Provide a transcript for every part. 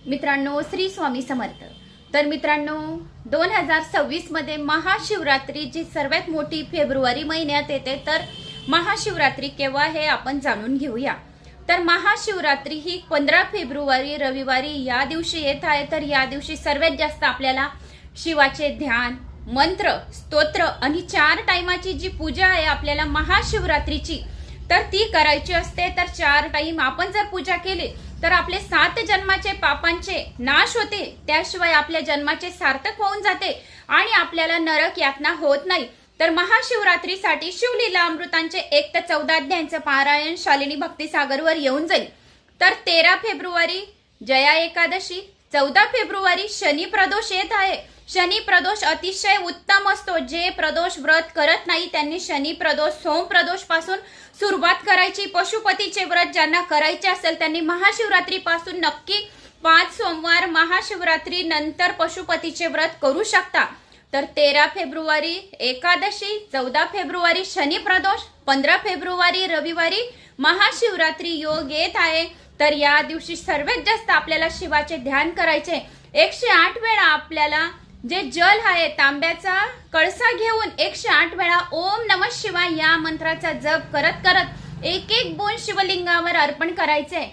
मित्रांनो, श्री स्वामी समर्थ। तर मित्रांनो, 2026 मध्ये महाशिवरात्री जी सर्वात मोठी फेब्रुवारी महिन्यात येते, तर महाशिवरात्री केव्हा हे आपण जाणून घेऊया। तर महाशिवरात्री ही 15 फेब्रुवारी रविवारी या दिवशी येत आहे। तर या दिवशी सर्वात जास्त आपल्याला शिवाचे ध्यान, मंत्र, स्तोत्र आणि 4 टाइमाची जी पूजा आहे आपल्याला महाशिवरात्रीची, तर ती करायची असते। तर 4 टाइम आपण जर पूजा केली तर आपले 7 जन्माचे पापांचे नाश होते, त्याशिवाय आपल्या जन्माचे सार्थक होऊन जाते आणि आपल्याला नरक यातना होत नाही। तर महाशिवरात्रीसाठी शिवलीला अमृतांचे 1 ते 14 अध्यायांचं पारायण शालिनी भक्तिसागरवर येऊन जाईल। तर 13 फेब्रुवारी जया एकादशी, 14 फेब्रुवारी शनी प्रदोष येत आहे। शनी प्रदोष अतिशय उत्तम असतो। जे प्रदोष व्रत करत नाही त्यांनी शनी प्रदोष, सोम प्रदोष पासून सुरुवात करायची। पशुपतीचे व्रत ज्यांना करायचे असेल त्यांनी महाशिवरात्री पासून नक्की 5 सोमवार महाशिवरात्री नंतर पशुपतीचे व्रत करू शकता। तर 13 फेब्रुवारी एकादशी, 14 फेब्रुवारी शनी प्रदोष, 15 फेब्रुवारी रविवारी महाशिवरात्री योग येत आहे। तर या दिवशी सर्वात जास्त आपल्याला शिवाचे ध्यान करायचे। 108 वेळा आपल्याला जे जल आहे तांब्याचा कळसा घेऊन 108 वेळा ओम नमः शिवाय या मंत्राचा जप करत करत एक बोन शिवलिंगावर अर्पण करायचे।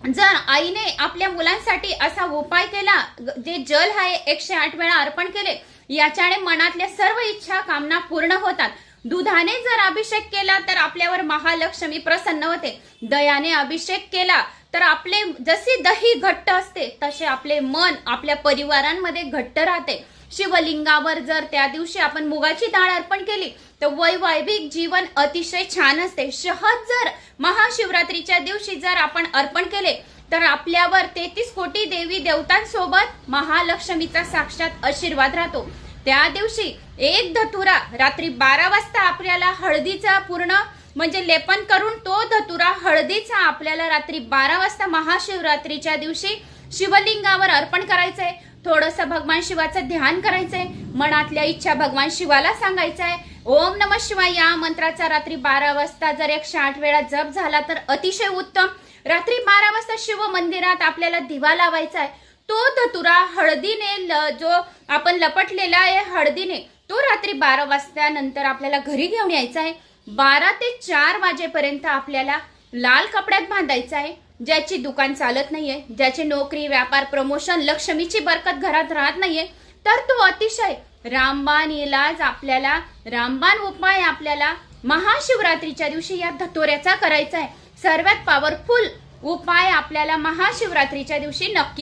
जर आईने आपल्या मुलांसाठी असा उपाय केला, जे जल आहे 108 वेळा अर्पण केले, याच्याने मनातल्या सर्व इच्छा कामना पूर्ण होतात। दुधाने जर अभिषेक केला तर आपल्यावर महालक्ष्मी प्रसन्न होते। दयाने अभिषेक केला तर आपले जसे दही घट्ट असते तसे आपले मन आपल्या परिवारांमध्ये घट्ट राहते। शिवलिंगावर जर त्या दिवशी आपण मुगाची डाळ अर्पण केली तर वैवाहिक जीवन अतिशय छान असते। शहद जर महाशिवरात्रीच्या दिवशी जर आपण अर्पण केले तर आपल्यावर 33 कोटी देवी देवतांसोबत महालक्ष्मीचा साक्षात आशीर्वाद राहतो। त्या दिवशी 1 धतुरा रात्री 12 वाजता आपल्याला हळदीचा पूर्ण म्हणजे लेपन करून तो धतुरा हळदीचा आपल्याला रात्री 12 वाजता महाशिवरात्रीच्या दिवशी शिवलिंगावर अर्पण करायचंय। थोडंसं भगवान शिवाचं ध्यान करायचंय, मनातल्या इच्छा भगवान शिवाला सांगायचंय। ओम नमः शिवाय या मंत्राचा रात्री 12 वाजता जर 108 वेळा जप झाला तर अतिशय उत्तम। रात्री 12 वाजता शिव मंदिरात आपल्याला दिवा लावायचा आहे। तो धतुरा हळदीने जो आपण लपटलेला आहे हळदीने, तो रात्री 12 वाजता नंतर आपल्याला घरी घेऊन यायचा आहे। 12 ते 4 वाजेपर्यंत आपल्याला लाल कपड्यात बांधायचा आहे। ज्याची दुकान चालत नाहीये, ज्याची नोकरी, व्यापार, प्रमोशन, लक्ष्मीची बरकत घरात राहत नाहीये, तर तो अतिशय रामबाण इलाज आपल्याला, रामबाण उपाय आपल्याला महाशिवरात्रीच्या दिवशी या धतोऱ्याचा करायचा आहे। सर्वात पॉवरफुल उपाय आपल्याला महाशिवरात्रीच्या दिवशी नक्की